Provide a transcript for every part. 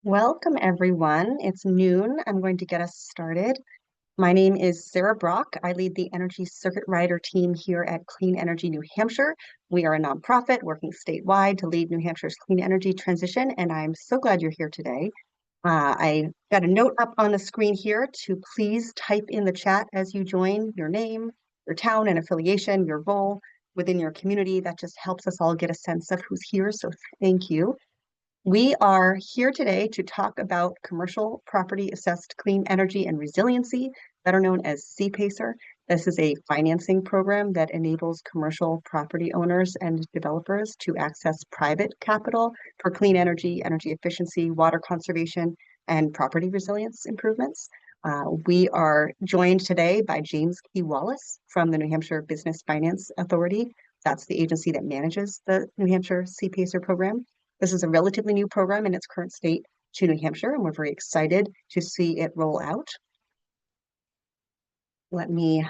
Welcome, everyone. It's noon. I'm going to get us started. My name is Sarah Brock. I lead the Energy Circuit Rider team here at Clean Energy New Hampshire. We are a nonprofit working statewide to lead New Hampshire's clean energy transition, and I'm so glad you're here today. I got a note up on the screen here to please type in the chat as you join your name, your town and affiliation, your role within your community. That just helps us all get a sense of who's here, so thank you. We are here today to talk about commercial property assessed clean energy and resiliency, better known as C-PACER. This is a financing program that enables commercial property owners and developers to access private capital for clean energy, energy efficiency, water conservation, and property resilience improvements. We are joined today by James Key Wallace from the New Hampshire Business Finance Authority. That's the agency that manages the New Hampshire C-PACER program. This is a relatively new program in its current state to New Hampshire, and we're very excited to see it roll out. Let me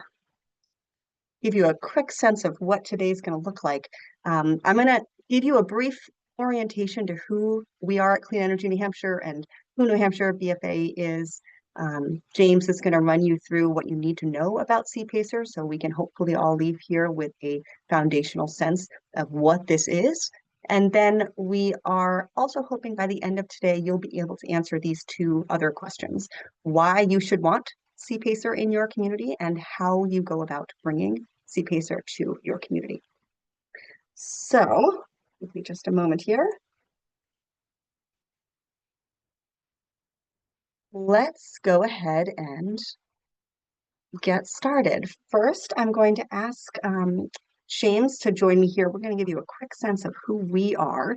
give you a quick sense of what today's going to look like. I'm going to give you a brief orientation to who we are at Clean Energy New Hampshire and who New Hampshire BFA is. James is going to run you through what you need to know about C-PACER so we can hopefully all leave here with a foundational sense of what this is. And then we are also hoping by the end of today, you'll be able to answer these two other questions: why you should want C-PACER in your community and how you go about bringing C-PACER to your community. So, give me just a moment here. Let's go ahead and get started. First, I'm going to ask James to join me here. We're going to give you a quick sense of who we are,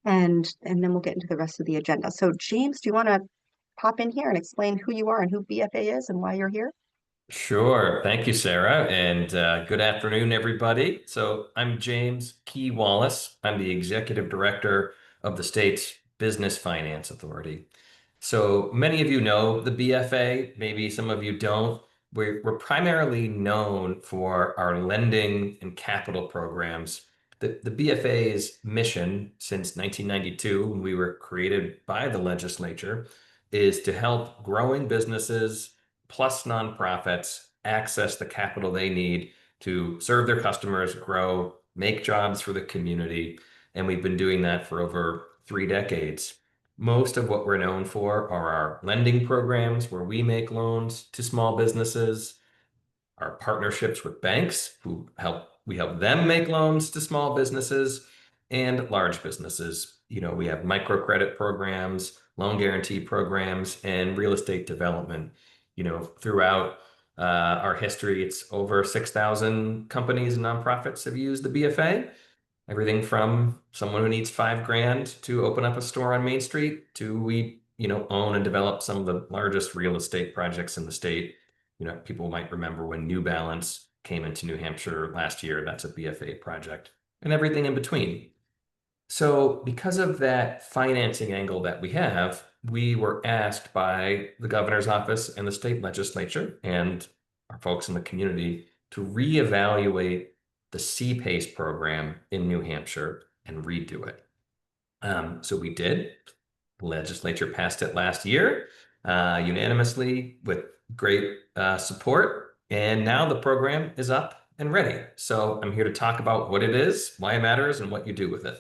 and then we'll get into the rest of the agenda. So James, do you want to pop in here and explain who you are and who BFA is and why you're here? Sure. Thank you, Sarah. And good afternoon, everybody. So I'm James Key Wallace. I'm the executive director of the state's Business Finance Authority. So many of you know the BFA, maybe some of you don't. We're primarily known for our lending and capital programs. The BFA's mission since 1992, when we were created by the legislature, is to help growing businesses plus nonprofits access the capital they need to serve their customers, grow, make jobs for the community. And we've been doing that for over 3 decades. Most of what we're known for are our lending programs where we make loans to small businesses, our partnerships with banks we help them make loans to small businesses and large businesses. We have microcredit programs, loan guarantee programs, and real estate development. Throughout our history, it's over 6,000 companies and nonprofits have used the BFA. Everything from someone who needs $5,000 to open up a store on Main Street to we, own and develop some of the largest real estate projects in the state. People might remember when New Balance came into New Hampshire last year. That's a BFA project, and everything in between. So because of that financing angle that we have, we were asked by the governor's office and the state legislature and our folks in the community to reevaluate the C-PACE program in New Hampshire and redo it. So we did. The legislature passed it last year unanimously with great support. And now the program is up and ready. So I'm here to talk about what it is, why it matters, and what you do with it.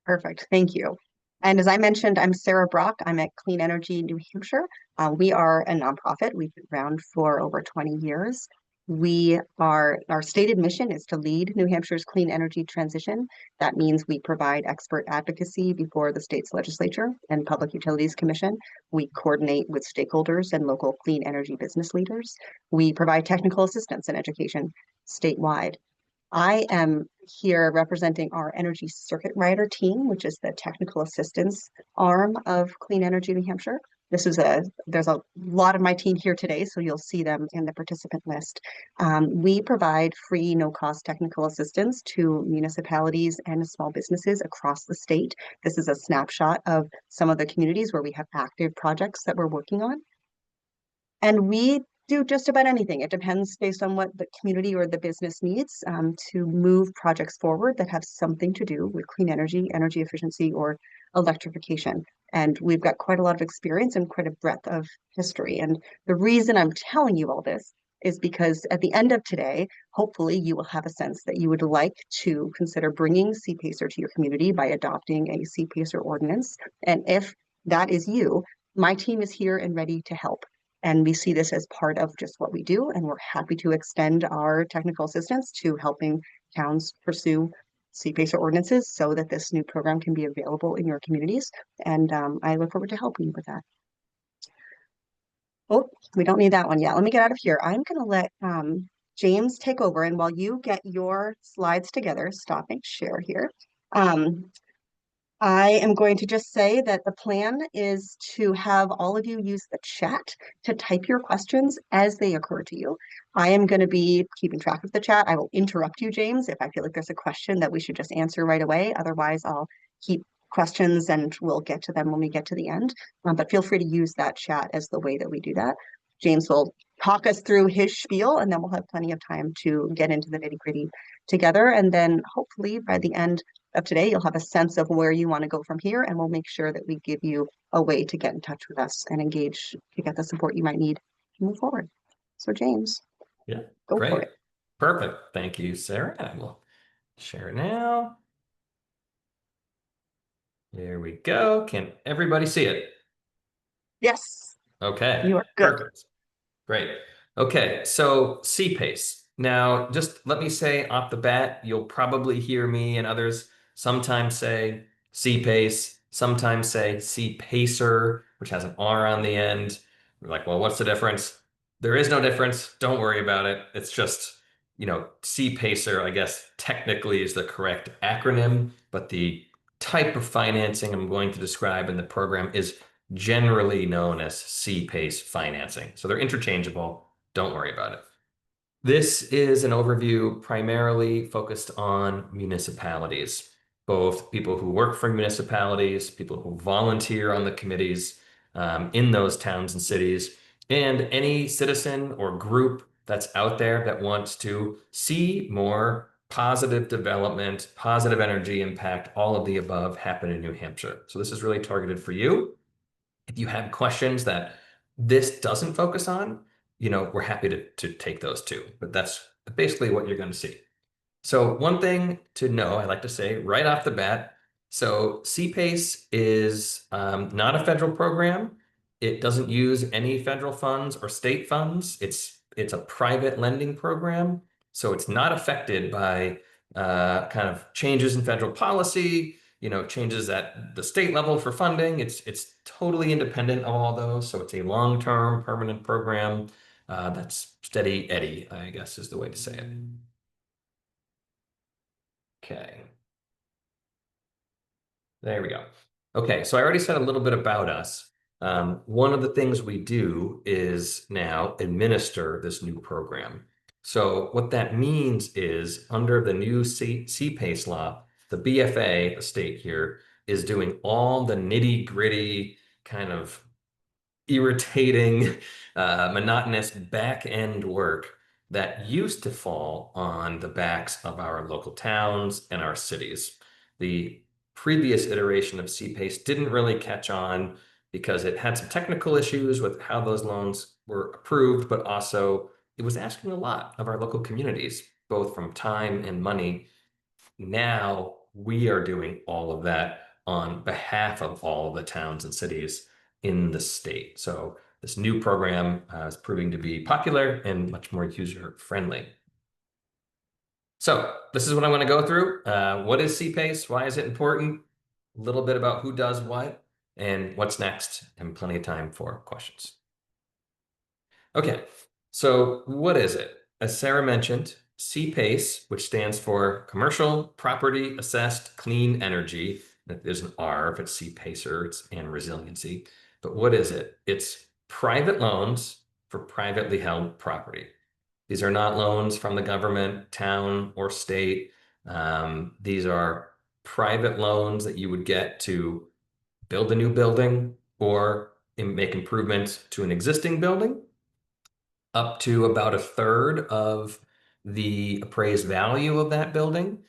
Perfect. Thank you. And as I mentioned, I'm Sarah Brock. I'm at Clean Energy New Hampshire. We are a nonprofit. We've been around for over 20 years. Our stated mission is to lead New Hampshire's clean energy transition. That means we provide expert advocacy before the state's legislature and Public Utilities Commission. We coordinate with stakeholders and local clean energy business leaders. We provide technical assistance and education statewide. I am here representing our Energy Circuit Rider team, which is the technical assistance arm of Clean Energy New Hampshire. There's a lot of my team here today, so you'll see them in the participant list. We provide free, no-cost technical assistance to municipalities and small businesses across the state. This is a snapshot of some of the communities where we have active projects that we're working on. And we do just about anything. It depends based on what the community or the business needs to move projects forward that have something to do with clean energy, energy efficiency, or electrification. And we've got quite a lot of experience and quite a breadth of history. And the reason I'm telling you all this is because at the end of today, hopefully you will have a sense that you would like to consider bringing C-PACER to your community by adopting a C-PACER ordinance. And if that is you, my team is here and ready to help. And we see this as part of just what we do, and we're happy to extend our technical assistance to helping towns pursue C-PACER ordinances so that this new program can be available in your communities. And I look forward to helping you with that. Oh, we don't need that one yet. Let me get out of here. I'm going to let James take over. And while you get your slides together, stopping share here. I am going to just say that the plan is to have all of you use the chat to type your questions as they occur to you. I am going to be keeping track of the chat. I will interrupt you, James, if I feel like there's a question that we should just answer right away. Otherwise, I'll keep questions and we'll get to them when we get to the end. But feel free to use that chat as the way that we do that. James will talk us through his spiel, and then we'll have plenty of time to get into the nitty-gritty together. And then hopefully by the end of today, you'll have a sense of where you want to go from here, and we'll make sure that we give you a way to get in touch with us and engage to get the support you might need to move forward. So James, Yeah, go for great. it. Perfect. Thank you, Sarah. I will share now. There we go. Can everybody see it? Yes, Okay, you are good. perfect. Great. Okay, so C-PACE. Now, just let me say off the bat, you'll probably hear me and others sometimes say C-PACE, sometimes say C-PACER, which has an R on the end. We're like, well, what's the difference? There is no difference. Don't worry about it. It's just, C-PACER, I guess, technically is the correct acronym, but the type of financing I'm going to describe in the program is generally known as C-PACE financing. So they're interchangeable. Don't worry about it. This is an overview primarily focused on municipalities, both people who work for municipalities, people who volunteer on the committees in those towns and cities, and any citizen or group that's out there that wants to see more positive development, positive energy impact, all of the above happen in New Hampshire. So this is really targeted for you. If you have questions that this doesn't focus on, we're happy to take those too. But that's basically what you're going to see. So one thing to know, I like to say right off the bat, so C-PACE is not a federal program. It doesn't use any federal funds or state funds. It's a private lending program. So it's not affected by kind of changes in federal policy, changes at the state level for funding. It's totally independent of all those. So it's a long-term permanent program that's steady Eddie, I guess is the way to say it. Okay. There we go. Okay, so I already said a little bit about us. One of the things we do is now administer this new program. So what that means is under the new C-PACE law, the BFA, the state here, is doing all the nitty-gritty kind of irritating, monotonous back end work that used to fall on the backs of our local towns and our cities. The previous iteration of C-PACE didn't really catch on because it had some technical issues with how those loans were approved, but also it was asking a lot of our local communities, both from time and money. Now we are doing all of that on behalf of all of the towns and cities in the state. So this new program is proving to be popular and much more user friendly. So this is what I'm going to go through. What is C-PACE? Why is it important? A little bit about who does what and what's next, and plenty of time for questions. Okay, so what is it? As Sarah mentioned, C-PACE, which stands for Commercial Property Assessed Clean Energy. There's an R if it's C-PACER, and Resiliency. But what is it? It's private loans for privately held property. These are not loans from the government, town, or state. These are private loans that you would get to build a new building or make improvements to an existing building. up to about a third of the appraised value of that building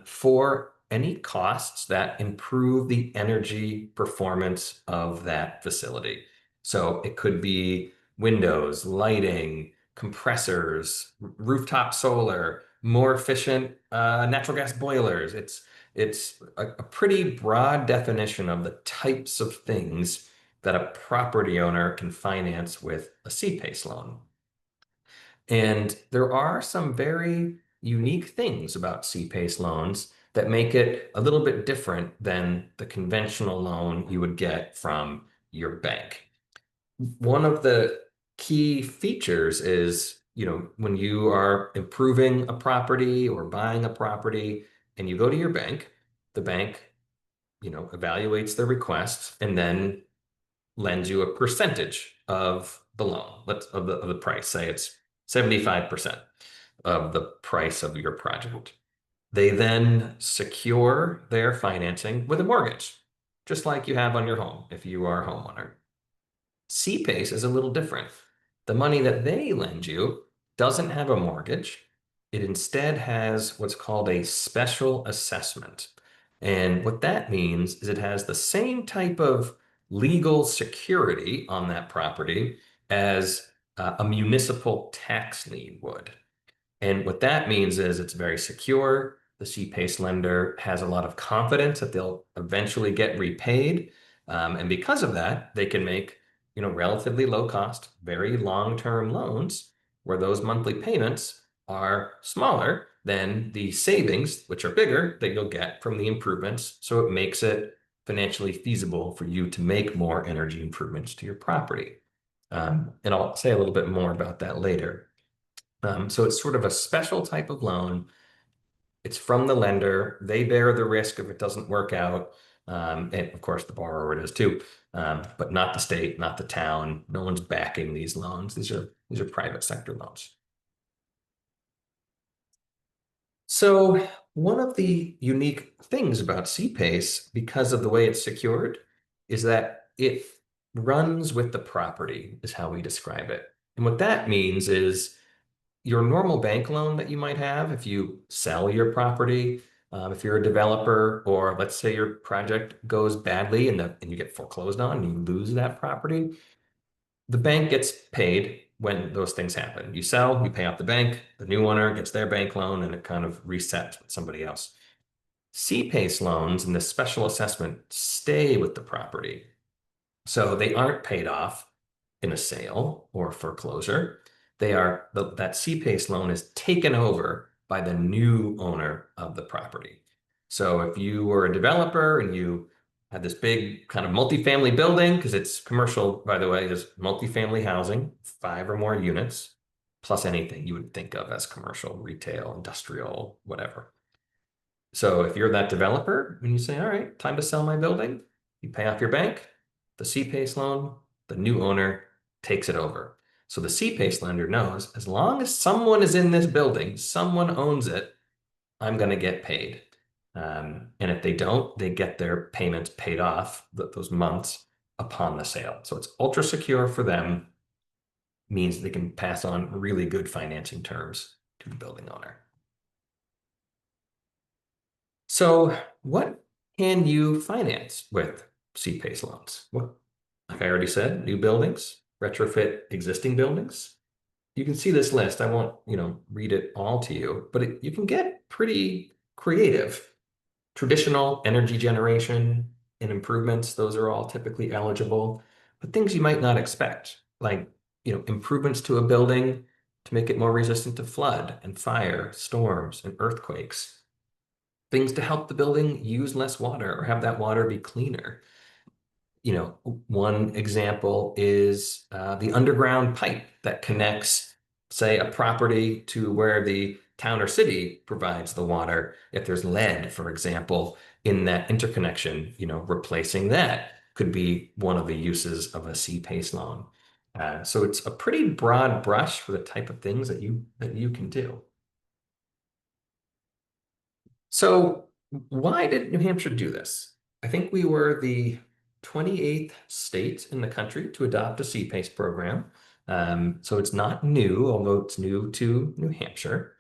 for any costs that improve the energy performance of that facility. So it could be windows, lighting, compressors, rooftop solar, more efficient natural gas boilers. It's a pretty broad definition of the types of things that a property owner can finance with a C-PACE loan. And there are some very unique things about C-PACE loans that make it a little bit different than the conventional loan you would get from your bank. One of the key features is, when you are improving a property or buying a property and you go to your bank, the bank, evaluates the request and then lends you a percentage of the loan, of the price. Say it's 75% of the price of your project. They then secure their financing with a mortgage, just like you have on your home if you are a homeowner. C-PACE is a little different. The money that they lend you doesn't have a mortgage. It instead has what's called a special assessment. And what that means is it has the same type of legal security on that property as a municipal tax lien would. And what that means is it's very secure. The C-PACE lender has a lot of confidence that they'll eventually get repaid. And because of that, they can make, relatively low cost, very long-term loans where those monthly payments are smaller than the savings, which are bigger, that you'll get from the improvements. So it makes it financially feasible for you to make more energy improvements to your property. And I'll say a little bit more about that later. So it's sort of a special type of loan. It's from the lender. They bear the risk if it doesn't work out. And of course, the borrower does too, but not the state, not the town. No one's backing these loans. These are private sector loans. So one of the unique things about C-PACE, because of the way it's secured, is that it runs with the property, is how we describe it. And what that means is your normal bank loan that you might have if you sell your property, if you're a developer, or let's say your project goes badly and you get foreclosed on and you lose that property, the bank gets paid when those things happen. You sell, you pay off the bank, the new owner gets their bank loan, and it kind of resets with somebody else. C-PACE loans and the special assessment stay with the property. So they aren't paid off in a sale or foreclosure. That C-PACE loan is taken over by the new owner of the property. So if you were a developer and you had this big kind of multifamily building, because it's commercial, by the way, is multifamily housing, 5 or more units, plus anything you would think of as commercial, retail, industrial, whatever. So if you're that developer and you say, all right, time to sell my building, you pay off your bank, the C-PACE loan, the new owner takes it over. So the C-PACE lender knows as long as someone is in this building, someone owns it, I'm going to get paid. And if they don't, they get their payments paid off those months upon the sale. So it's ultra secure for them, means they can pass on really good financing terms to the building owner. So what can you finance with C-PACE loans? Well, like I already said, new buildings, retrofit existing buildings. You can see this list. I won't, read it all to you, but you can get pretty creative. Traditional energy generation and improvements, those are all typically eligible, but things you might not expect, like, improvements to a building to make it more resistant to flood and fire, storms, and earthquakes. Things to help the building use less water or have that water be cleaner. One example is the underground pipe that connects, say, a property to where the town or city provides the water. If there's lead, for example, in that interconnection, replacing that could be one of the uses of a C-PACE loan. So it's a pretty broad brush for the type of things that you can do. So why did New Hampshire do this? I think we were the 28th state in the country to adopt a C-PACE program. So it's not new, although it's new to New Hampshire.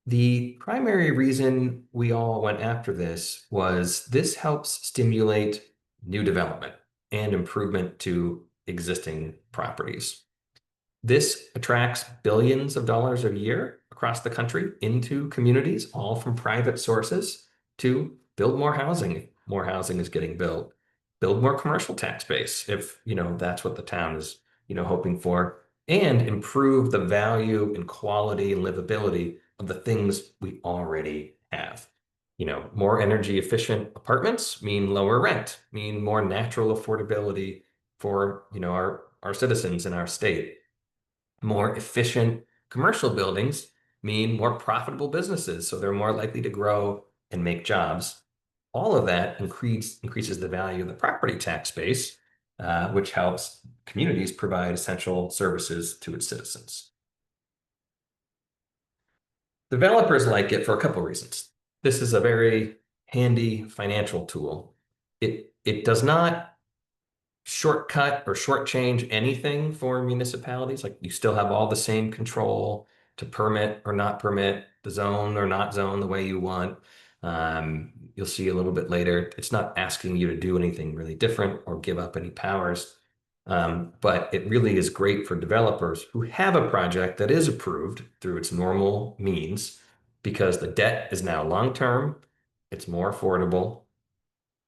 The primary reason we all went after this helps stimulate new development and improvement to existing properties. This attracts billions of dollars a year across the country into communities, all from private sources, to build more housing. More housing is getting built. Build more commercial tax base if, that's what the town is, hoping for, and improve the value and quality and livability of the things we already have. More energy efficient apartments mean lower rent, mean more natural affordability for, our citizens in our state. More efficient commercial buildings mean more profitable businesses, so they're more likely to grow and make jobs. All of that increases the value of the property tax base, which helps communities provide essential services to its citizens. Developers like it for a couple of reasons. This is a very handy financial tool. It does not shortcut or shortchange anything for municipalities. Like you still have all the same control to permit or not permit, the zone or not zone the way you want. You'll see a little bit later. It's not asking you to do anything really different or give up any powers. But it really is great for developers who have a project that is approved through its normal means because the debt is now long-term, it's more affordable,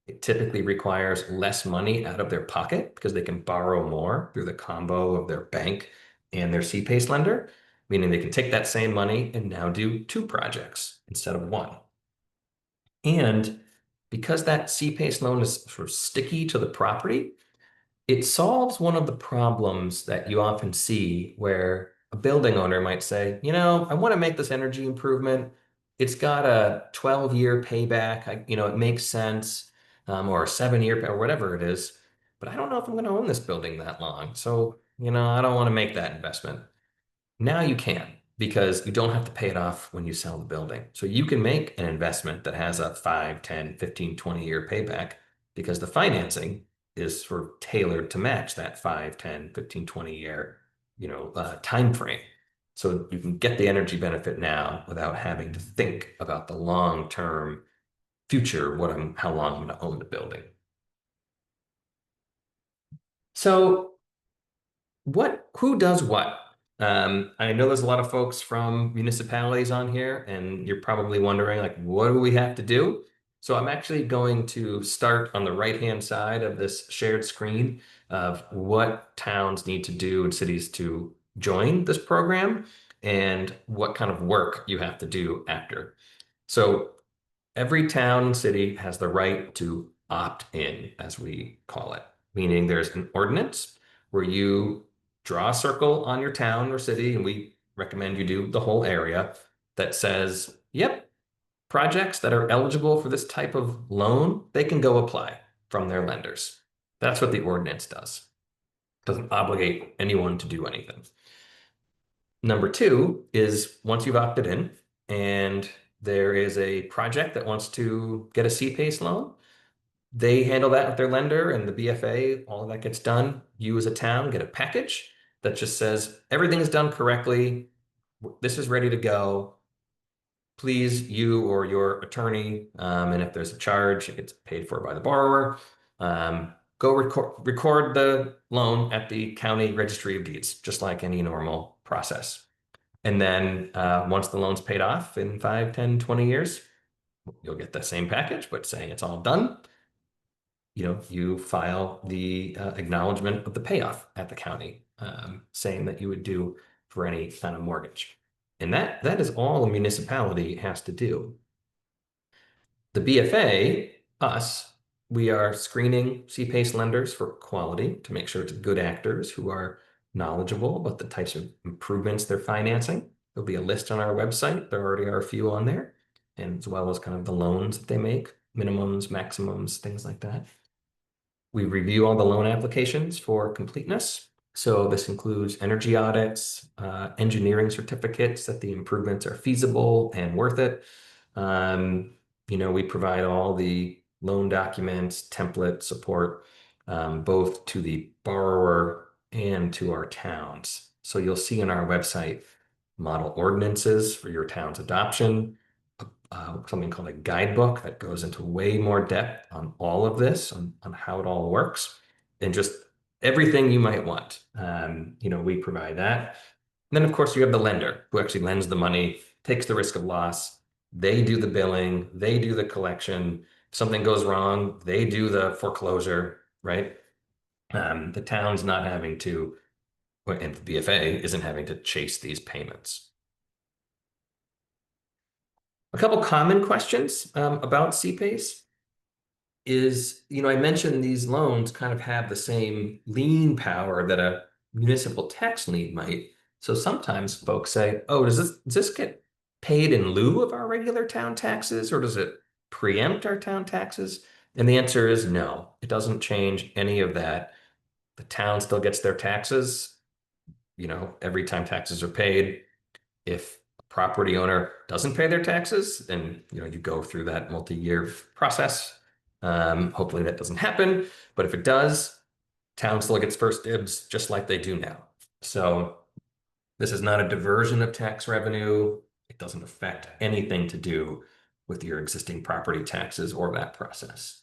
it typically requires less money out of their pocket because they can borrow more through the combo of their bank and their C-PACE lender, meaning they can take that same money and now do two projects instead of one. And because that C-PACE loan is sort of sticky to the property, it solves one of the problems that you often see where a building owner might say, I want to make this energy improvement. It's got a 12-year payback. It makes sense, or a 7-year or whatever it is, but I don't know if I'm going to own this building that long. So, I don't want to make that investment. Now you can, because you don't have to pay it off when you sell the building. So you can make an investment that has a 5, 10, 15, 20-year payback because the financing is sort of tailored to match that 5, 10, 15, 20-year, time frame. So you can get the energy benefit now without having to think about the long-term future, how long I'm going to own the building. So who does what? I know there's a lot of folks from municipalities on here, and you're probably wondering, like, what do we have to do? So I'm actually going to start on the right-hand side of this shared screen of what towns need to do and cities to join this program and what kind of work you have to do after. So every town and city has the right to opt in, as we call it, meaning there's an ordinance where you draw a circle on your town or city, and we recommend you do the whole area that says, yep, projects that are eligible for this type of loan, they can go apply from their lenders. That's what the ordinance does. It doesn't obligate anyone to do anything. Number two is once you've opted in and there is a project that wants to get a C-PACE loan, they handle that with their lender and the BFA, all of that gets done. You as a town get a package that just says everything is done correctly. This is ready to go. Please, you or your attorney, and if there's a charge, it gets paid for by the borrower. Go record the loan at the county registry of deeds, just like any normal process. And then once the loan's paid off in 5, 10, 20 years, you'll get the same package, but saying it's all done. You file the acknowledgement of the payoff at the county, saying that you would do for any kind of mortgage. And that is all a municipality has to do. The BFA, us, we are screening C-PACE lenders for quality to make sure it's good actors who are knowledgeable about the types of improvements they're financing. There'll be a list on our website. There already are a few on there, and as well as kind of the loans that they make, minimums, maximums, things like that. We review all the loan applications for completeness. So this includes energy audits, engineering certificates that the improvements are feasible and worth it. We provide all the loan documents, template support, both to the borrower and to our towns. So you'll see on our website model ordinances for your town's adoption, something called a guidebook that goes into way more depth on all of this, on how it all works, and just everything you might want. We provide that. And then, of course, you have the lender who actually lends the money, takes the risk of loss. They do the billing, they do the collection. If something goes wrong, they do the foreclosure, right? The town's not having to, and the BFA isn't having to chase these payments. A couple common questions about C-PACE is, I mentioned these loans kind of have the same lien power that a municipal tax lien might. So sometimes folks say, oh, does this get paid in lieu of our regular town taxes, or does it preempt our town taxes? And the answer is no, it doesn't change any of that. The town still gets their taxes, every time taxes are paid. If a property owner doesn't pay their taxes, then you go through that multi-year process. Hopefully that doesn't happen, but if it does, town still gets first dibs just like they do now. So this is not a diversion of tax revenue. It doesn't affect anything to do with your existing property taxes or that process.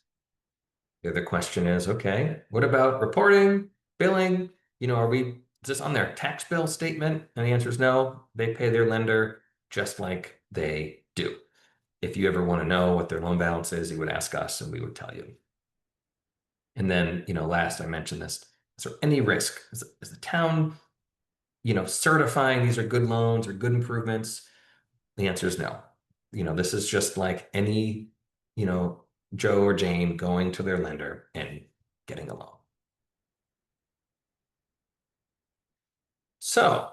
The other question is, okay, what about reporting, billing? Is this on their tax bill statement? And the answer is no. They pay their lender just like they do. If you ever want to know what their loan balance is, you would ask us and we would tell you. And then, last, I mentioned this. Is there any risk? Is the town, certifying these are good loans or good improvements? The answer is no. This is just like any, you know, Joe or Jane going to their lender and getting a loan. So,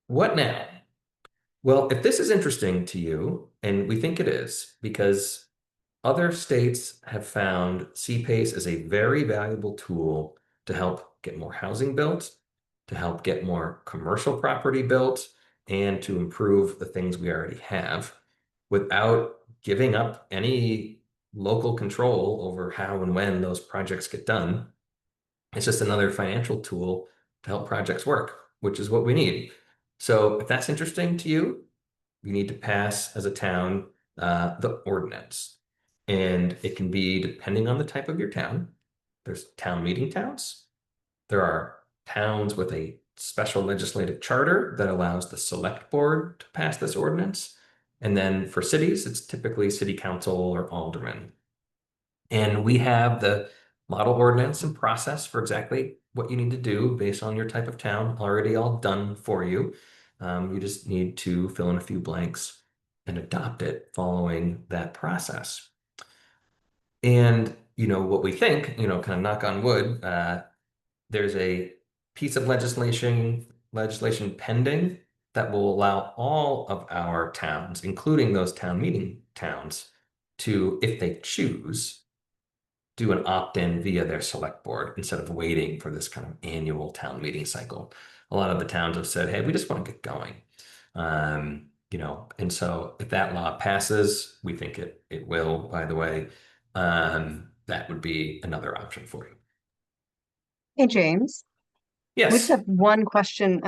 what now? Well, if this is interesting to you, and we think it is, because other states have found CPACE as a very valuable tool to help get more housing built, to help get more commercial property built, and to improve the things we already have without giving up any local control over how and when those projects get done. It's just another financial tool to help projects work, which is what we need. So if that's interesting to you, you need to pass as a town the ordinance. And it can be depending on the type of your town. There's town meeting towns. There are towns with a special legislative charter that allows the select board to pass this ordinance. And then for cities, it's typically city council or alderman. And we have the model ordinance and process for exactly what you need to do based on your type of town already all done for you. You just need to fill in a few blanks and adopt it following that process. And what we think, kind of knock on wood, there's a piece of legislation pending that will allow all of our towns, including those town meeting towns, to, if they choose, do an opt-in via their select board instead of waiting for this kind of annual town meeting cycle. A lot of the towns have said, hey, we just want to get going. And so if that law passes, we think it will, by the way, that would be another option for you. Hey, James, we just Yes, have one question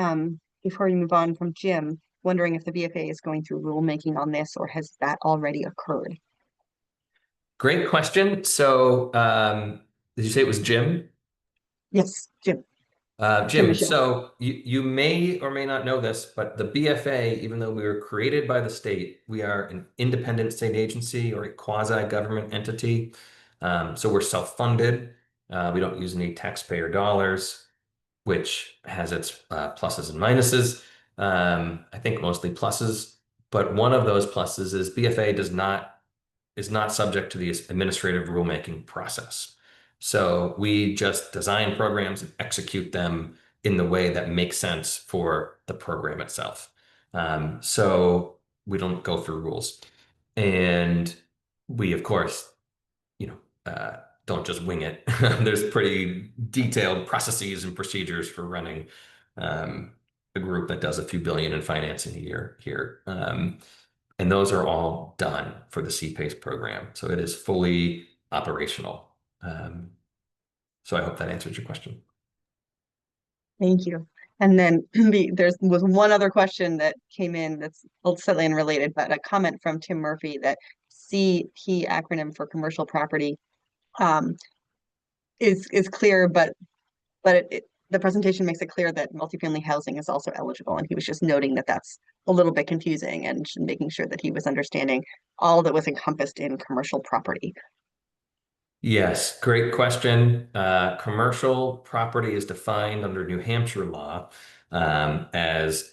before you move on from Jim, wondering if the BFA is going through rulemaking on this or has that already occurred? great question. So did you say it was Jim? Yes, Jim. Jim Jim, Michaud. so you may or may not know this, but the BFA, even though we were created by the state, we are an independent state agency or a quasi-government entity. So we're self-funded. We don't use any taxpayer dollars, which has its pluses and minuses. I think mostly pluses, but one of those pluses is BFA is not subject to the administrative rulemaking process. So we just design programs and execute them in the way that makes sense for the program itself. So we don't go through rules. And we, of course, you know, don't just wing it. There's pretty detailed processes and procedures for running a group that does a few billion in financing a year here. And those are all done for the C-PACE program. So it is fully operational. So I hope that answers your question. Thank you. And then there was one other question that came in that's slightly unrelated, but a comment from Tim Murphy that CP acronym for commercial property um, is clear, but the presentation makes it clear that multifamily housing is also eligible, and he was just noting that that's a little bit confusing and making sure that he was understanding all that was encompassed in commercial property. Yes, great question. Commercial property is defined under New Hampshire law as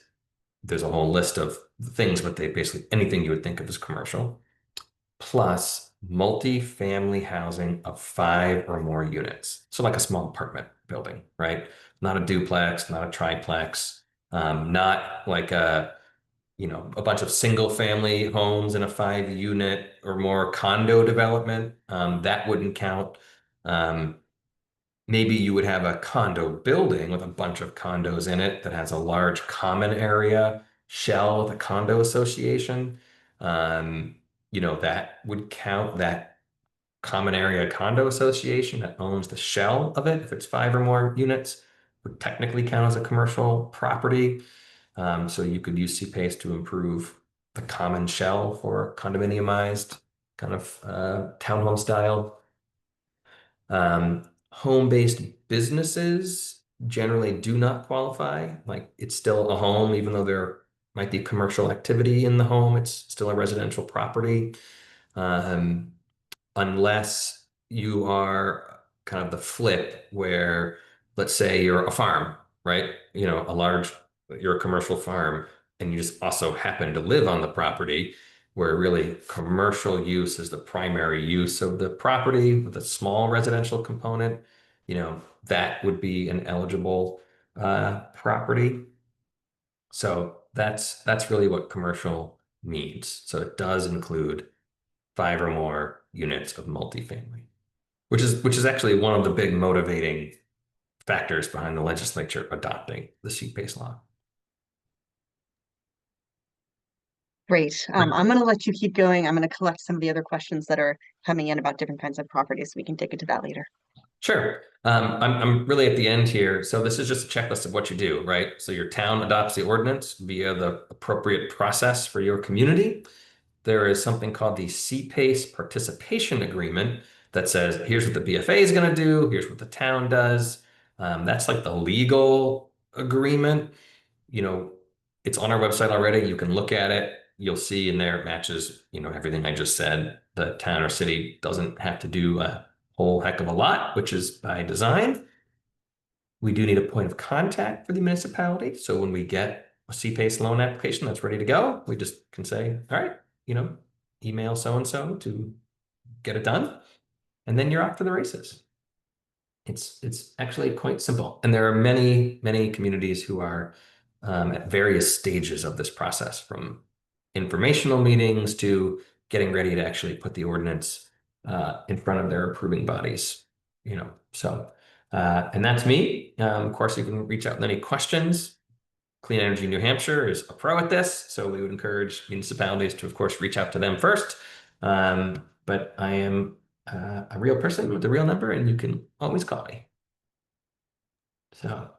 there's a whole list of things, but they basically anything you would think of as commercial, plus multi-family housing of 5 or more units. So like a small apartment building, right? Not a duplex, not a triplex, not like a bunch of single family homes in a 5 unit or more condo development. That wouldn't count. Um, Maybe you would have a condo building with a bunch of condos in it that has a large common area shell with a condo association. Um, that would count that common area condo association that owns the shell of it. If it's 5 or more units, would technically count as a commercial property. So you could use C-PACE to improve the common shell for condominiumized kind of townhome style. Home-based businesses generally do not qualify. Like it's still a home, even though there might be commercial activity in the home, it's still a residential property. Um, Unless you are kind of the flip where, let's say you're a farm, right? You're a commercial farm and you just also happen to live on the property where really commercial use is the primary use of the property with a small residential component, that would be an eligible property. So that's really what commercial means. So it does include 5 or more units of multifamily, which is actually one of the big motivating factors behind the legislature adopting the C-PACE law. Great. Great. I'm going to let you keep going. I'm going to collect some of the other questions that are coming in about different kinds of properties. We can dig into that later. Sure. I'm really at the end here. So this is just a checklist of what you do, right? So your town adopts the ordinance via the appropriate process for your community. There is something called the C-PACE participation agreement that says, here's what the BFA is going to do, here's what the town does. That's like the legal agreement. You know, it's on our website already. You can look at it. You'll see in there it matches, everything I just said. The town or city doesn't have to do a whole heck of a lot, which is by design. We do need a point of contact for the municipality. So when we get a C-PACE loan application that's ready to go, we just can say, all right, email so-and-so to get it done. And then you're off to the races. It's actually quite simple. And there are many, many communities who are at various stages of this process, from informational meetings to getting ready to actually put the ordinance in front of their approving bodies. And that's me. Of course, you can reach out with any questions. Clean Energy New Hampshire is a pro at this, so we would encourage municipalities to, of course, reach out to them first. But I am a real person with a real number, and you can always call me. So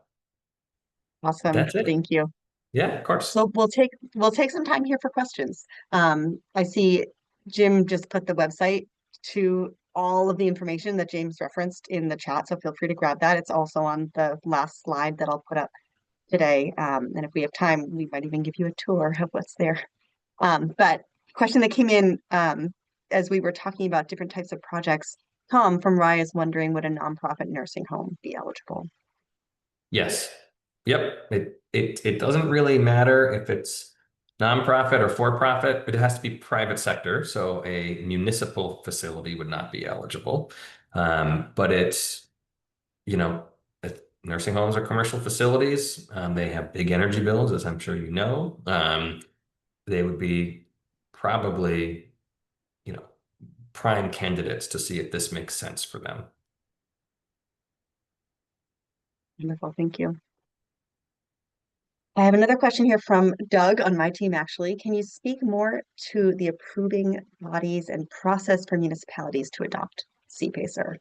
Awesome. that's it. Thank you. Yeah, of course. So we'll take some time here for questions. I see Jim just put the website to all of the information that James referenced in the chat, so feel free to grab that. It's also on the last slide that I'll put up today. And if we have time, we might even give you a tour of what's there. But question that came in as we were talking about different types of projects, Tom from Rye is wondering, would a nonprofit nursing home be eligible? Yes. Yep. It doesn't really matter if it's nonprofit or for profit. It has to be private sector. So a municipal facility would not be eligible. But it's, you know, nursing homes are commercial facilities. They have big energy bills, as I'm sure you know. They would be probably, you know, prime candidates to see if this makes sense for them. Wonderful, thank you. I have another question here from Doug on my team, actually. Can you speak more to the approving bodies and process for municipalities to adopt C-PACER?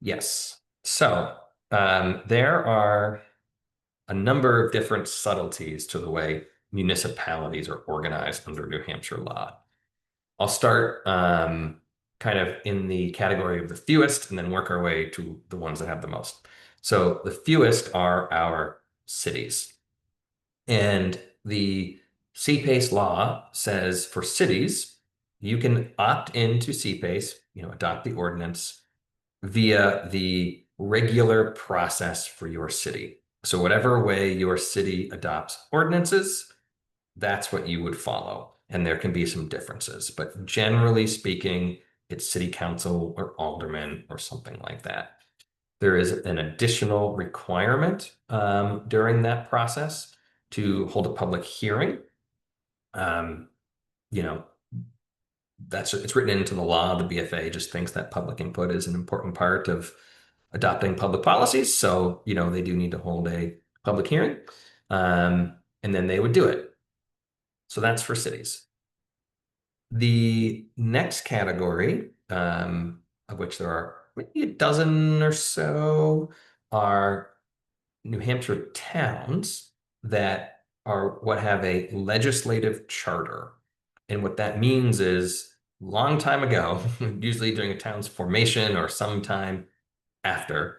Yes. So there are a number of different subtleties to the way municipalities are organized under New Hampshire law. I'll start kind of in the category of the fewest and then work our way to the ones that have the most. So the fewest are our cities. And the C-PACE law says for cities, you can opt into C-PACE, adopt the ordinance via the regular process for your city. So whatever way your city adopts ordinances, that's what you would follow. And there can be some differences, but generally speaking, it's city council or alderman or something like that. There is an additional requirement during that process to hold a public hearing. Um, you know, it's written into the law. The BFA just thinks that public input is an important part of adopting public policies. So, they do need to hold a public hearing, and then they would do it. So that's for cities. The next category, of which there are maybe a dozen or so, are New Hampshire towns that are what have a legislative charter. And what that means is long time ago, usually during a town's formation or sometime after,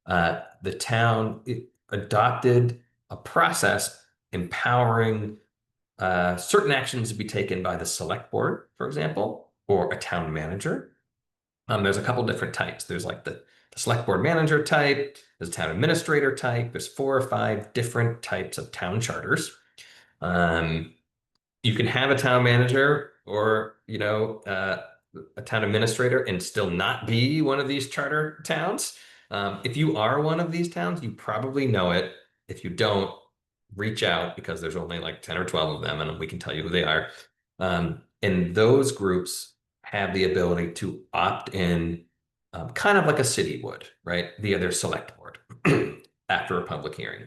the town adopted a process empowering certain actions to be taken by the select board, for example, or a town manager. There's a couple different types. There's like the select board manager type, there's a town administrator type, there's 4 or 5 different types of town charters. You can have a town manager or, a town administrator and still not be one of these charter towns. If you are one of these towns, you probably know it. If you don't, reach out because there's only like 10 or 12 of them and we can tell you who they are. And those groups have the ability to opt in kind of like a city would, right? Via their select board after a public hearing.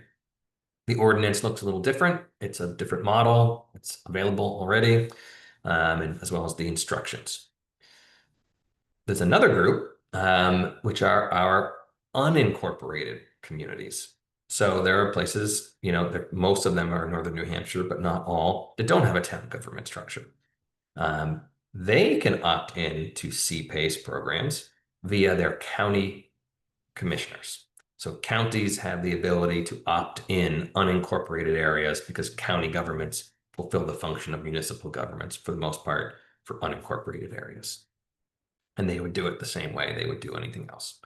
The ordinance looks a little different. It's a different model. It's available already, and as well as the instructions. There's another group, which are our unincorporated communities. So there are places, most of them are in northern New Hampshire, but not all, that don't have a town government structure. They can opt in to C-PACE programs via their county commissioners. So counties have the ability to opt in unincorporated areas because county governments fulfill the function of municipal governments for the most part for unincorporated areas. And they would do it the same way they would do anything else.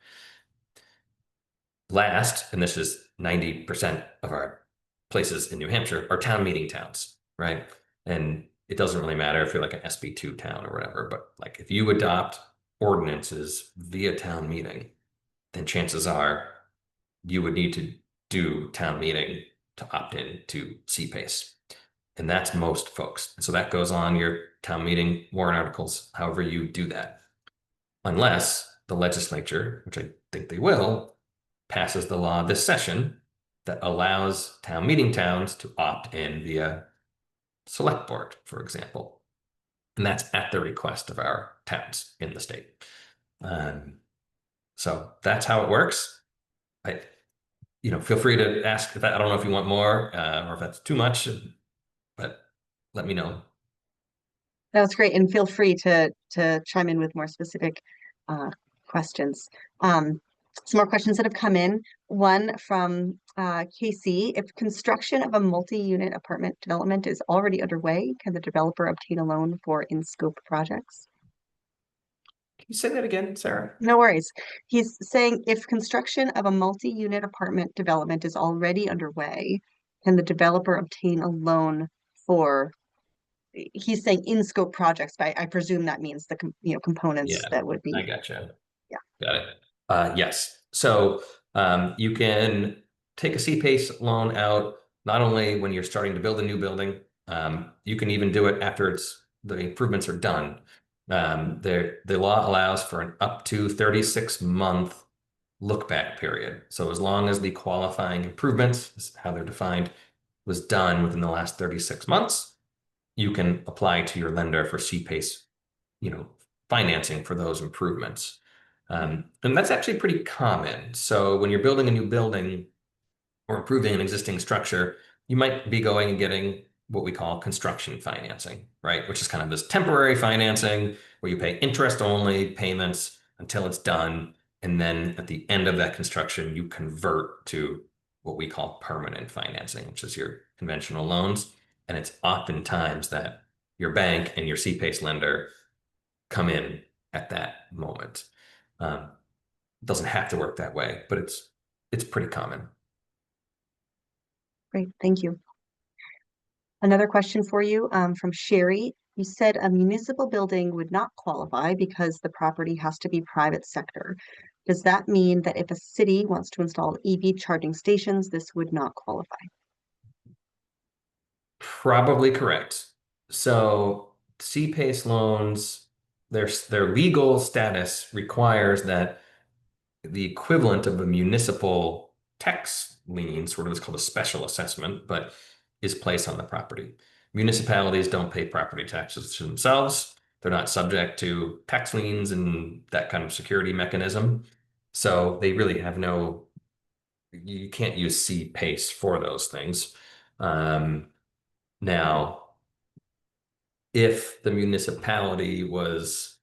Last, and this is 90% of our places in New Hampshire, are town meeting towns, right? And it doesn't really matter if you're like an SB2 town or whatever, but like if you adopt ordinances via town meeting, then chances are you would need to do town meeting to opt in to C-PACE. And that's most folks. So that goes on your town meeting warrant articles, however you do that. Unless the legislature, which I think they will, passes the law this session that allows town meeting towns to opt in via select board, for example. And that's at the request of our towns in the state. So that's how it works. Feel free to ask if I don't know if you want more or if that's too much, but let me know. That's great. And feel free to chime in with more specific questions. Some more questions that have come in. One from Casey. If construction of a multi-unit apartment development is already underway, can the developer obtain a loan for in-scope projects? Can you say that again, Sarah? No worries. He's saying if construction of a multi-unit apartment development is already underway, can the developer obtain a loan for, he's saying in-scope projects, but I presume that means the components Yeah, that would be. I gotcha. Yeah. Got it. Yes. So you can take a C-PACE loan out not only when you're starting to build a new building, you can even do it after the improvements are done. The law allows for an up to 36-month look back period. So as long as the qualifying improvements, this is how they're defined, was done within the last 36 months, you can apply to your lender for C-PACE, financing for those improvements. And that's actually pretty common. So when you're building a new building, or improving an existing structure, you might be going and getting what we call construction financing, right? Which is kind of this temporary financing where you pay interest only payments until it's done. And then at the end of that construction, you convert to what we call permanent financing, which is your conventional loans. And it's oftentimes that your bank and your C-PACE lender come in at that moment. It doesn't have to work that way, but it's pretty common. Great, thank you. Another question for you from Sherry. You said a municipal building would not qualify because the property has to be private sector. Does that mean that if a city wants to install EV charging stations, this would not qualify? Probably correct. So C-PACE loans, their legal status requires that the equivalent of a municipal tax lien, sort of is called a special assessment, but is placed on the property. Municipalities don't pay property taxes to themselves. They're not subject to tax liens and that kind of security mechanism. So they really have no, you can't use C-PACE for those things. Now, if the municipality was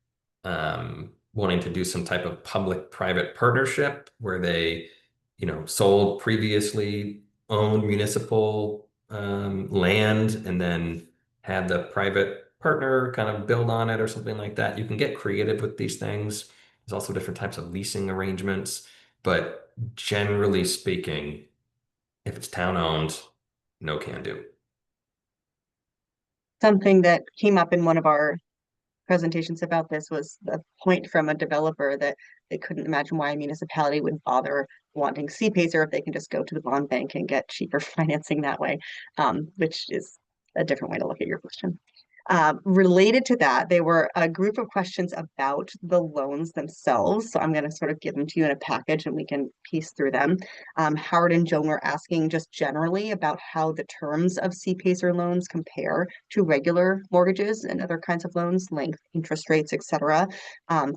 wanting to do some type of public-private partnership where they, sold previously owned municipal land and then had the private partner kind of build on it or something like that, you can get creative with these things. There's also different types of leasing arrangements, but generally speaking, if it's town-owned, no can do. Something that came up in one of our presentations about this was the point from a developer that they couldn't imagine why a municipality would bother wanting C-PACER if they can just go to the bond bank and get cheaper financing that way, which is a different way to look at your question. Related to that, they were a group of questions about the loans themselves. So I'm going to sort of give them to you in a package and we can piece through them. Howard and Joan were asking just generally about how the terms of C-PACER loans compare to regular mortgages and other kinds of loans, length, interest rates, etc.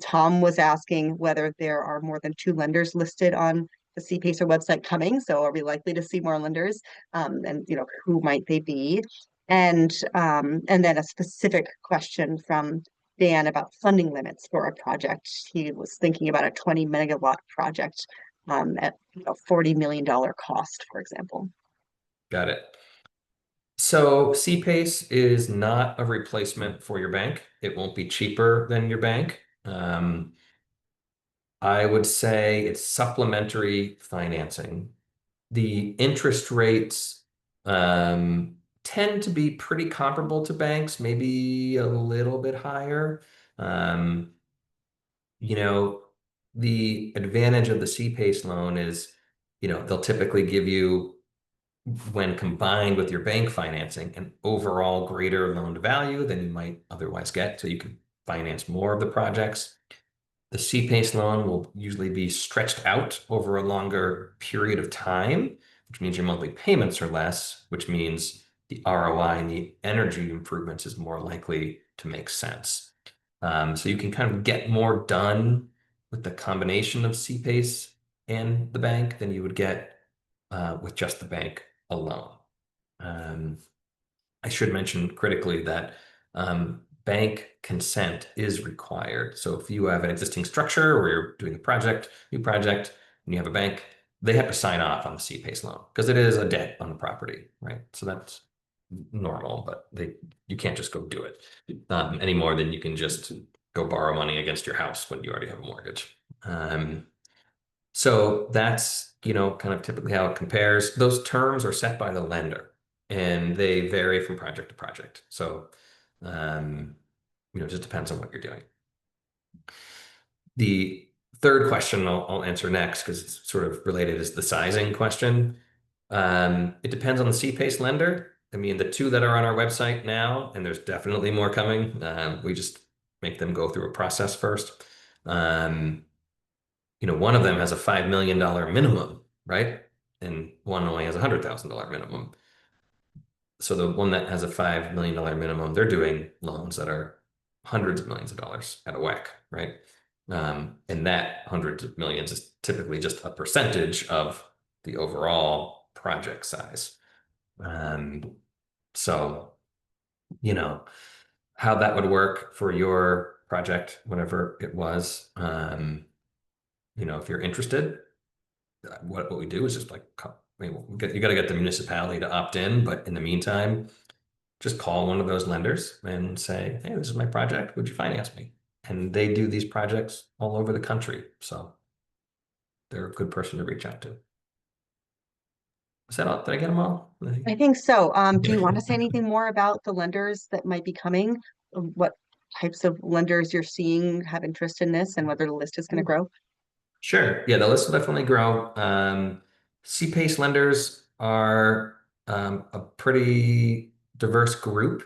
Tom was asking whether there are more than two lenders listed on the C-PACER website coming. So are we likely to see more lenders? And who might they be? And then a specific question from Dan about funding limits for a project. He was thinking about a 20 megawatt project at $40 million cost, for example. Got it. So C-PACE is not a replacement for your bank. It won't be cheaper than your bank. I would say it's supplementary financing. The interest rates tend to be pretty comparable to banks, maybe a little bit higher. Um, you know, the advantage of the C-PACE loan is, they'll typically give you, when combined with your bank financing, an overall greater loan to value than you might otherwise get, so you can finance more of the projects. The C-PACE loan will usually be stretched out over a longer period of time, which means your monthly payments are less, which means the ROI and the energy improvements is more likely to make sense. So you can kind of get more done with the combination of C-PACE and the bank than you would get with just the bank alone. I should mention critically that bank consent is required. So if you have an existing structure or you're doing a project, new project, and you have a bank, they have to sign off on the C-PACE loan because it is a debt on the property, right? So that's normal, but you can't just go do it any more than you can just go borrow money against your house when you already have a mortgage. So that's, kind of typically how it compares. Those terms are set by the lender and they vary from project to project. So, it just depends on what you're doing. The third question I'll answer next because it's sort of related is the sizing question. It depends on the C-PACE lender. I mean, the two that are on our website now, and there's definitely more coming. We just make them go through a process first. One of them has a $5 million minimum, right? And one only has a $100,000 minimum. So the one that has a $5 million minimum, they're doing loans that are hundreds of millions of dollars at a whack, right? And that hundreds of millions is typically just a percentage of the overall project size. Um, so, you know, how that would work for your project, whatever it was, if you're interested, what we do is just like, you got to get the municipality to opt in, but in the meantime, just call one of those lenders and say, hey, this is my project. Would you finance me? And they do these projects all over the country. So they're a good person to reach out to. Is that all? Did I get them all? I think so. Do you want to say anything more about the lenders that might be coming? What types of lenders you're seeing have interest in this and whether the list is going to grow? Sure. Yeah, the list will definitely grow. C-PACE lenders are a pretty diverse group.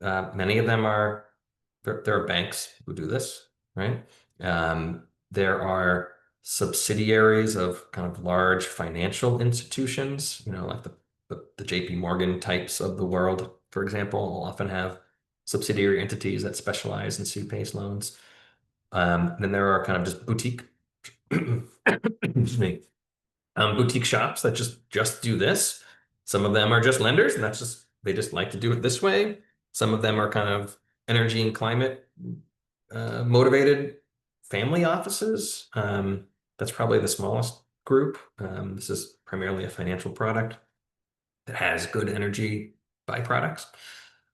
Many of them there are banks who do this, right? There are subsidiaries of kind of large financial institutions, like the JP Morgan types of the world, for example, will often have subsidiary entities that specialize in C-PACE loans. Then there are kind of just boutique excuse me, boutique shops that just do this. Some of them are just lenders, and they just like to do it this way. Some of them are kind of energy and climate motivated family offices. That's probably the smallest group. This is primarily a financial product that has good energy byproducts.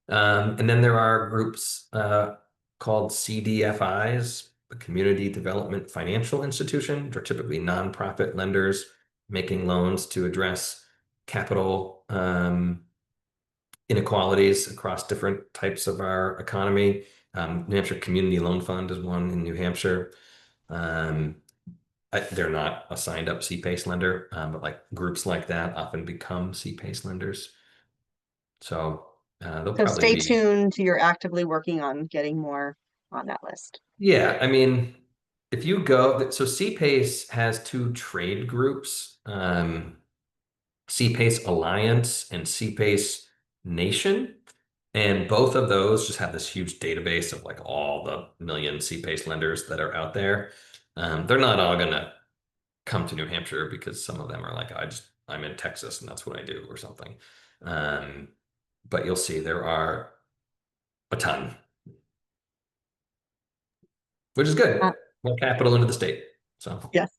And then there are groups called CDFIs, the Community Development Financial Institution, which are typically nonprofit lenders making loans to address capital inequalities across different types of our economy. New Hampshire Community Loan Fund is one in New Hampshire. Um, they're not a signed up C-PACE lender, but like groups like that often become C-PACE lenders. So they'll So probably stay be. tuned. You're actively working on getting more on that list. Yeah, I mean, if you go, so C-PACE has two trade groups, C-PACE Alliance and C-PACE Nation. And both of those just have this huge database of like all the million C-PACE lenders that are out there. They're not all gonna come to New Hampshire because some of them are like, I'm in Texas and that's what I do or something. Um, but you'll see there are a ton, which is good. Uh, More capital into the state. So yes.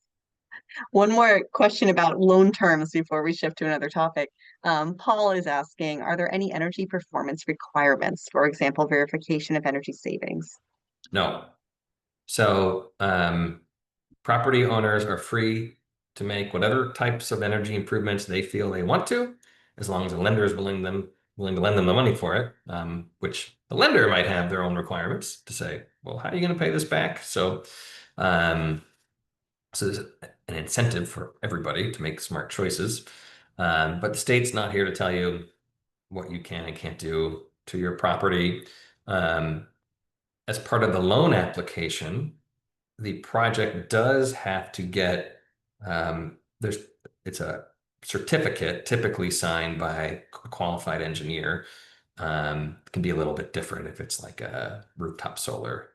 One more question about loan terms before we shift to another topic. Paul is asking, are there any energy performance requirements, for example, verification of energy savings? no. So property owners are free to make whatever types of energy improvements they feel they want to, as long as the lender is willing to lend them the money for it, which the lender might have their own requirements to say, well, how are you going to pay this back? Um, so there's an incentive for everybody to make smart choices. But the state's not here to tell you what you can and can't do to your property. Um, as part of the loan application, the project does have to get it's a certificate typically signed by a qualified engineer. It can be a little bit different if it's like a rooftop solar.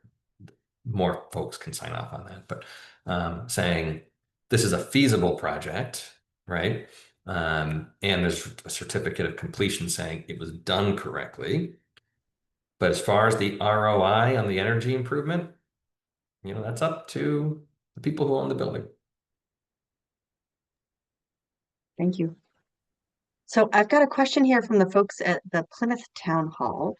More folks can sign off on that, but saying this is a feasible project, right? And there's a certificate of completion saying it was done correctly. But as far as the ROI on the energy improvement, that's up to the people who own the building. Thank you. So I've got a question here from the folks at the Plymouth Town Hall.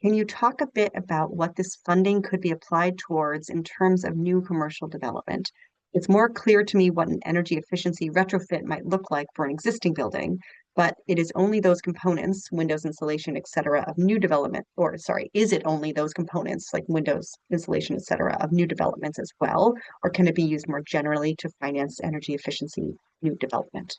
Can you talk a bit about what this funding could be applied towards in terms of new commercial development? It's more clear to me what an energy efficiency retrofit might look like for an existing building, but it is only those components, windows insulation, et cetera, of new development, or sorry, is it only those components like windows insulation, et cetera, of new developments as well? Or can it be used more generally to finance energy efficiency new development?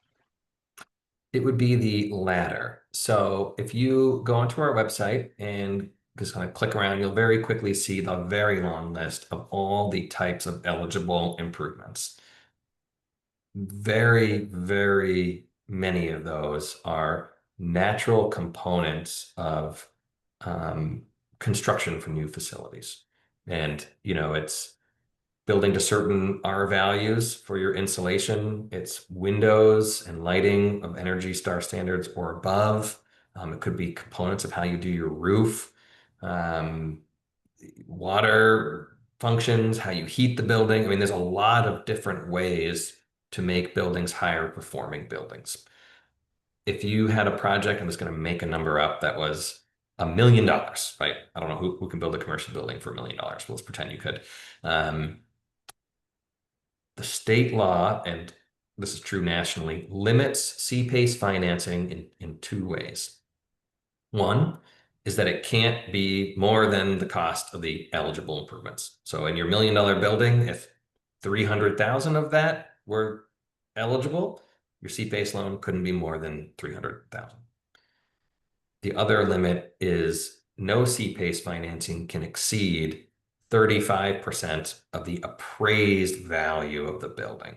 It would be the latter. So if you go onto our website and just kind of click around, you'll very quickly see the very long list of all the types of eligible improvements. Very, very many of those are natural components of construction for new facilities. And, it's building to certain R values for your insulation. It's windows and lighting of Energy Star standards or above. It could be components of how you do your roof, um, water functions, how you heat the building. I mean, there's a lot of different ways to make buildings higher performing buildings. If you had a project, I'm just going to make a number up, that was $1 million, right? I don't know who can build a commercial building for $1 million. Well, let's pretend you could. The state law, and this is true nationally, limits C-PACE financing in two ways. One is that it can't be more than the cost of the eligible improvements. So in your $1 million building, if 300,000 of that were eligible, your C-PACE loan couldn't be more than 300,000. The other limit is no C-PACE financing can exceed 35% of the appraised value of the building.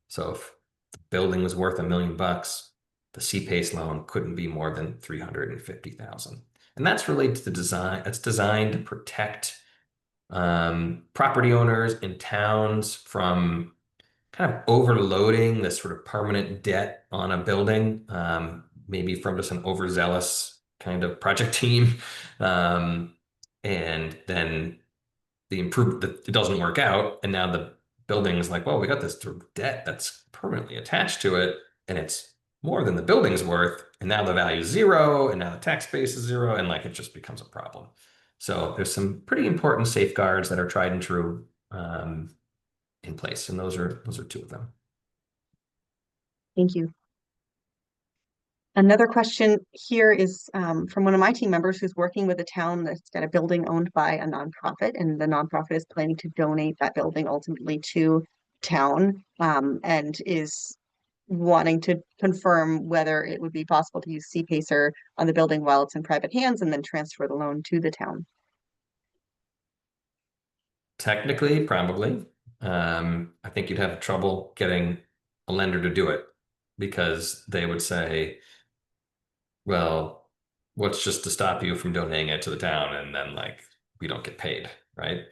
So if the building was worth $1 million, the C-PACE loan couldn't be more than 350,000. And that's related to the design. It's designed to protect property owners in towns from kind of overloading this sort of permanent debt on a building, maybe from just an overzealous kind of project team. And then it doesn't work out. And now the building is like, well, we got this sort of debt that's permanently attached to it, and it's more than the building's worth. And now the value is zero, and now the tax base is zero, and like it just becomes a problem. So there's some pretty important safeguards that are tried and true in place, and those are two of them. Thank you. Another question here is from one of my team members who's working with a town that's got a building owned by a nonprofit, and the nonprofit is planning to donate that building ultimately to town, and is wanting to confirm whether it would be possible to use C-PACER on the building while it's in private hands and then transfer the loan to the town. Technically, probably. I think you'd have trouble getting a lender to do it because they would say, well, what's just to stop you from donating it to the town, and then like we don't get paid, right?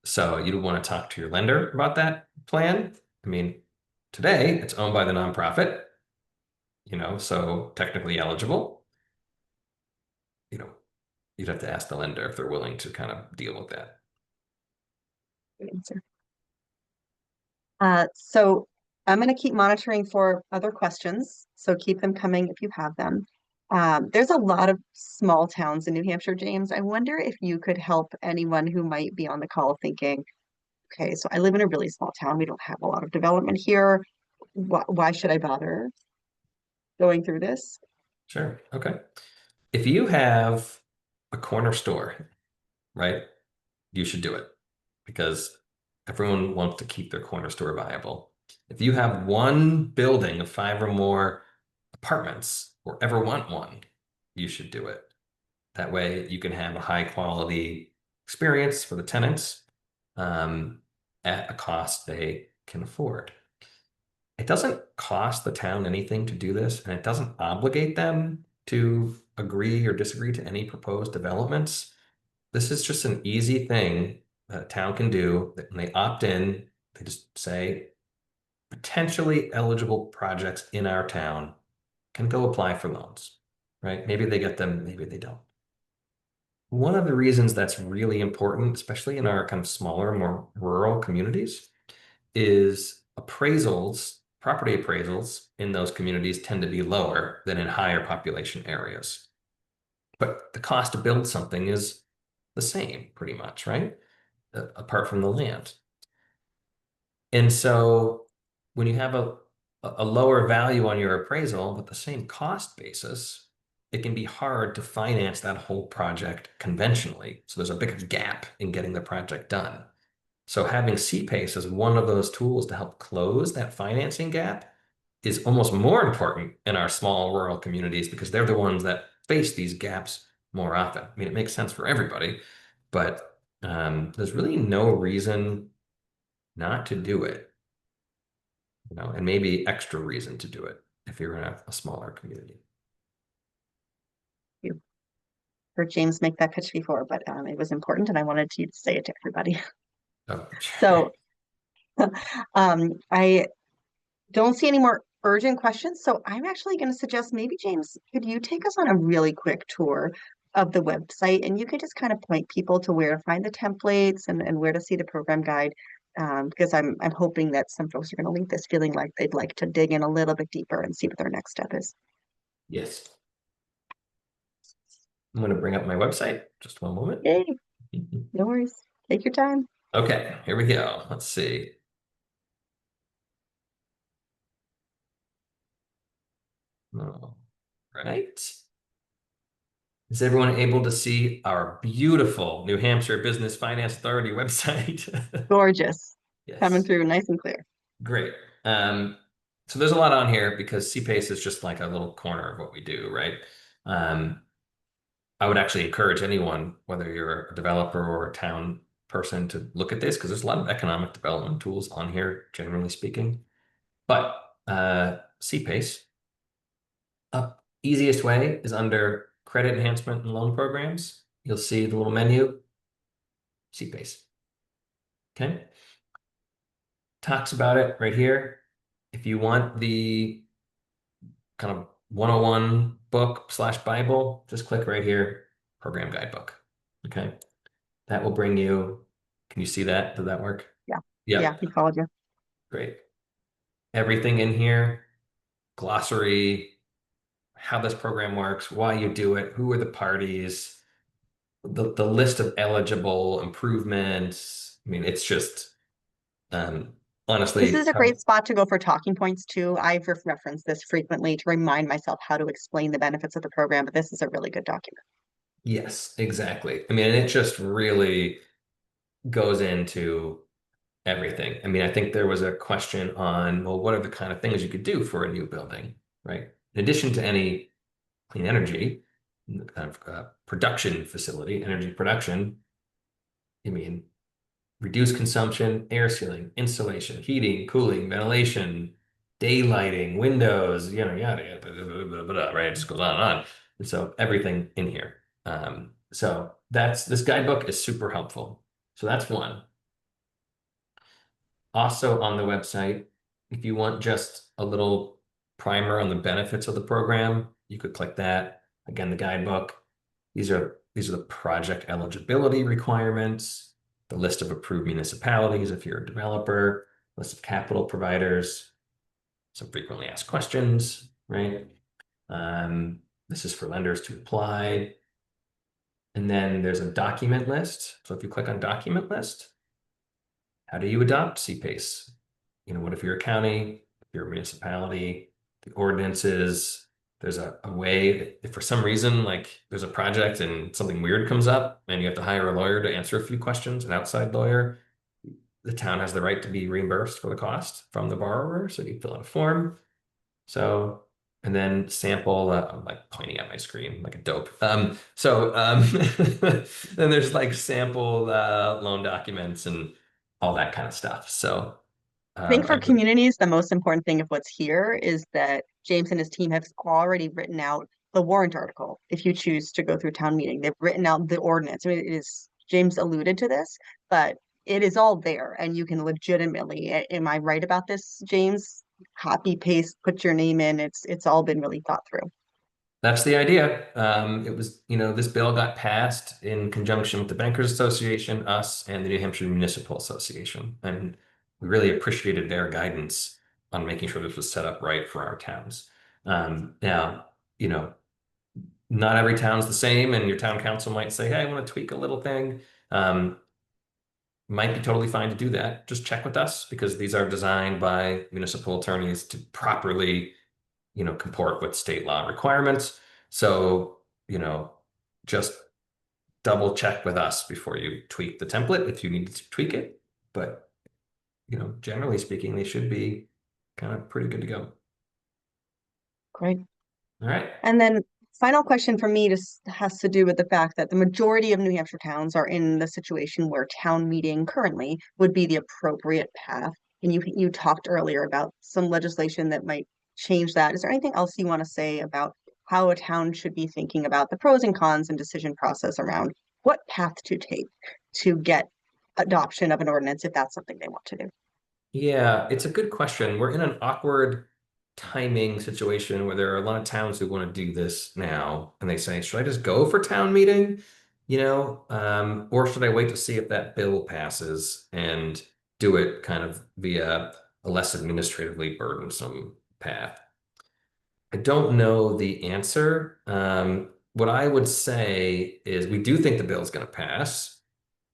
So you'd want to talk to your lender about that plan. I mean, today it's owned by the nonprofit, so technically eligible. You'd have to ask the lender if they're willing to kind of deal with that. Good answer. So I'm going to keep monitoring for other questions, so keep them coming if you have them. There's a lot of small towns in New Hampshire, James. I wonder if you could help anyone who might be on the call thinking, okay, so I live in a really small town. We don't have a lot of development here. Why should I bother going through this? Sure. Okay. If you have a corner store, right, you should do it because everyone wants to keep their corner store viable. If you have one building of 5 or more apartments or ever want one, you should do it. That way you can have a high quality experience for the tenants at a cost they can afford. It doesn't cost the town anything to do this, and it doesn't obligate them to agree or disagree to any proposed developments. This is just an easy thing that a town can do. That when they opt in, they just say, potentially eligible projects in our town can go apply for loans, right? Maybe they get them, maybe they don't. One of the reasons that's really important, especially in our kind of smaller, more rural communities, is property appraisals in those communities tend to be lower than in higher population areas. But the cost to build something is the same pretty much, right? Apart from the land. And so when you have a lower value on your appraisal, but the same cost basis, it can be hard to finance that whole project conventionally. So there's a bigger gap in getting the project done. So having C-PACE as one of those tools to help close that financing gap is almost more important in our small rural communities because they're the ones that face these gaps more often. I mean, it makes sense for everybody, but there's really no reason not to do it, and maybe extra reason to do it if you're in a smaller community. You heard James make that pitch before, but it was important and I wanted to say it to everybody. Oh, So I don't see any more urgent questions. So I'm actually going to suggest maybe, James, could you take us on a really quick tour of the website and you can just kind of point people to where to find the templates and where to see the program guide. Because I'm hoping that some folks are going to leave this feeling like they'd like to dig in a little bit deeper and see what their next step is. yes. I'm going to bring up my website. Just one moment. Yay, no worries. Take your time. Okay, here we go. Let's see. All right. Is everyone able to see our beautiful New Hampshire Business Finance Authority website? Gorgeous. Coming Yes, through nice and clear. great. So there's a lot on here because C-PACE is just like a little corner of what we do, right? Um, I would actually encourage anyone, whether you're a developer or a town person, to look at this because there's a lot of economic development tools on here, generally speaking. But C-PACE, easiest way is under credit enhancement and loan programs. You'll see the little menu, C-PACE. Okay. Talks about it right here. If you want the kind of 101 book slash Bible, just click right here, program guidebook. Okay. That will bring you, can you see that? Did that work? Yeah. Yeah, Yep. he called you. Great. Everything in here, glossary, how this program works, why you do it, who are the parties, the list of eligible improvements. I mean, it's just um, This honestly, is a great spot to go for talking points too. I've referenced this frequently to remind myself how to explain the benefits of the program, but this is a really good document. yes, exactly. I mean, and it just really goes into everything. I mean, I think there was a question on, well, what are the kind of things you could do for a new building, right? In addition to any clean energy, kind of production facility, energy production, I mean, reduce consumption, air sealing, insulation, heating, cooling, ventilation, daylighting, windows, yada, yada, blah, blah, blah, right? It just goes on and on. And so everything in here. So this guidebook is super helpful. So that's one. Also on the website, if you want just a little primer on the benefits of the program, you could click that. Again, the guidebook. These are the project eligibility requirements, the list of approved municipalities if you're a developer, list of capital providers, some frequently asked questions, right? This is for lenders to apply. And then there's a document list. So if you click on document list, how do you adopt C-PACE? What if you're a county, if you're a municipality, the ordinances, there's a way that if for some reason, like there's a project and something weird comes up and you have to hire a lawyer to answer a few questions, an outside lawyer, the town has the right to be reimbursed for the cost from the borrower. So you fill out a form. So, and then sample, I'm like pointing at my screen like a dope. Then there's like sample loan documents and all that kind of stuff. So, I think I for would, communities, the most important thing of what's here is that James and his team have already written out the warrant article. If you choose to go through town meeting, they've written out the ordinance. I mean, it is, James alluded to this, but it is all there and you can legitimately, am I right about this, James? Copy, paste, put your name in. It's all been really thought through. that's the idea. It was, this bill got passed in conjunction with the Bankers Association, us, and the New Hampshire Municipal Association. And we really appreciated their guidance on making sure this was set up right for our towns. Now, not every town's the same, and your town council might say, hey, I want to tweak a little thing. Might be totally fine to do that. Just check with us because these are designed by municipal attorneys to properly comport with state law requirements. So, just double check with us before you tweak the template if you need to tweak it. But, generally speaking, they should be kind of pretty good to go. Great. All right. And then final question for me just has to do with the fact that the majority of New Hampshire towns are in the situation where town meeting currently would be the appropriate path. And you talked earlier about some legislation that might change that. Is there anything else you want to say about how a town should be thinking about the pros and cons and decision process around what path to take to get adoption of an ordinance if that's something they want to do. Yeah, it's a good question. We're in an awkward timing situation where there are a lot of towns who want to do this now, and they say, should I just go for town meeting? Or should I wait to see if that bill passes and do it kind of via a less administratively burdensome path? I don't know the answer. What I would say is we do think the bill is going to pass.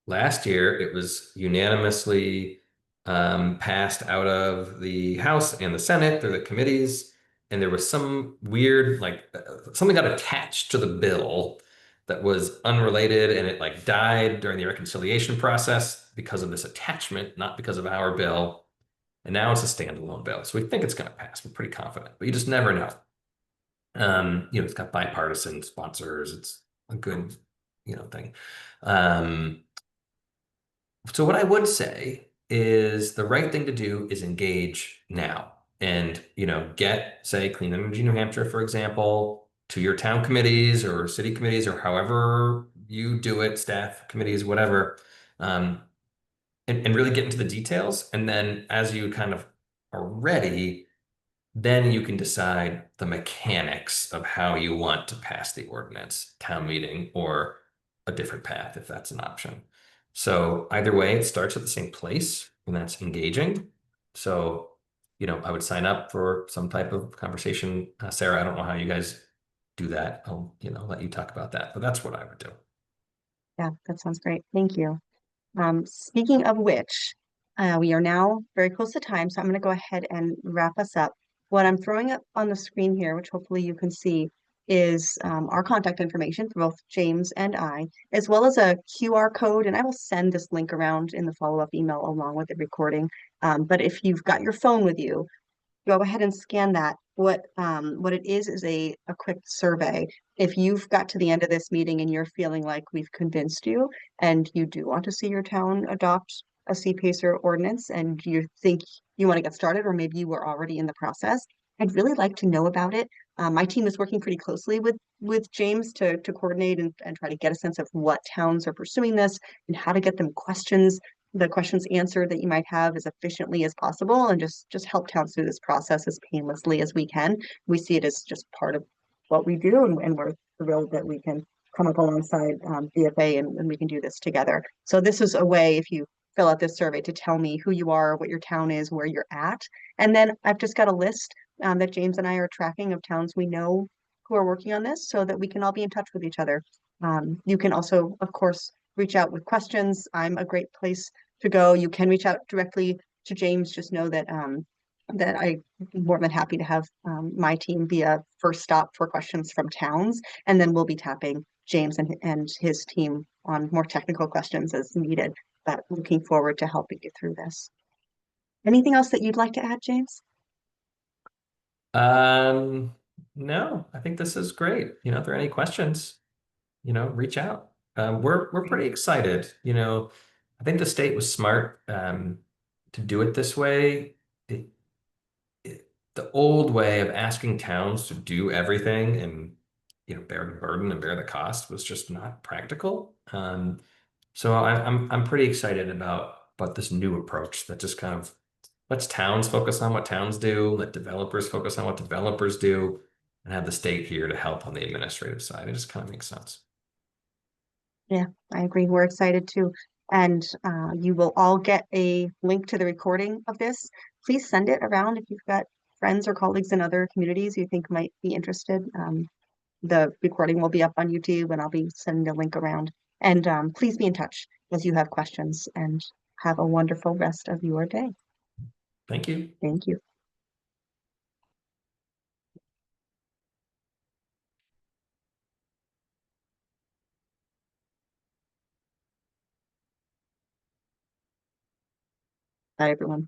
Last year, it was unanimously passed out of the House and the Senate through the committees, and there was some weird, something got attached to the bill that was unrelated, and it like died during the reconciliation process because of this attachment, not because of our bill. And now it's a standalone bill, so we think it's going to pass. We're pretty confident, but you just never know. It's got bipartisan sponsors. It's a good, thing. Um, so what I would say is the right thing to do is engage now and, get, say, Clean Energy New Hampshire, for example, to your town committees or city committees or however you do it, staff committees, whatever, and really get into the details. And then as you kind of are ready, then you can decide the mechanics of how you want to pass the ordinance, town meeting, or a different path if that's an option. So either way, it starts at the same place, and that's engaging. So, I would sign up for some type of conversation. Sarah, I don't know how you guys do that. I'll, let you talk about that, but that's what I would do. Yeah, that sounds great. Thank you. Speaking of which, we are now very close to time, so I'm going to go ahead and wrap us up. What I'm throwing up on the screen here, which hopefully you can see, is our contact information for both James and I, as well as a QR code, and I will send this link around in the follow-up email along with the recording. But if you've got your phone with you, go ahead and scan that. What it is a quick survey. If you've got to the end of this meeting and you're feeling like we've convinced you and you do want to see your town adopt a C-PACER ordinance and you think you want to get started, or maybe you were already in the process, I'd really like to know about it. My team is working pretty closely with James to coordinate and try to get a sense of what towns are pursuing this and how to get them the questions answered that you might have as efficiently as possible, and just help towns through this process as painlessly as we can. We see it as just part of what we do, and we're thrilled that we can come up alongside BFA and we can do this together. So this is a way, if you fill out this survey, to tell me who you are, what your town is, where you're at. And then I've just got a list that James and I are tracking of towns we know who are working on this so that we can all be in touch with each other. You can also, of course, reach out with questions. I'm a great place to go. You can reach out directly to James. Just know that that I'm more than happy to have my team be a first stop for questions from towns, and then we'll be tapping James and his team on more technical questions as needed. But looking forward to helping you through this. Anything else that you'd like to add, James? Um, no, I think this is great. If there are any questions, reach out. We're pretty excited. I think the state was smart to do it this way. The old way of asking towns to do everything and bear the burden and bear the cost was just not practical. So I'm pretty excited about this new approach that just kind of lets towns focus on what towns do, let developers focus on what developers do, and have the state here to help on the administrative side. It just kind of makes sense. Yeah, I agree. We're excited too. And you will all get a link to the recording of this. Please send it around if you've got friends or colleagues in other communities you think might be interested. The recording will be up on YouTube and I'll be sending the link around. And please be in touch as you have questions, and have a wonderful rest of your day. Thank you. Thank you. Bye, everyone.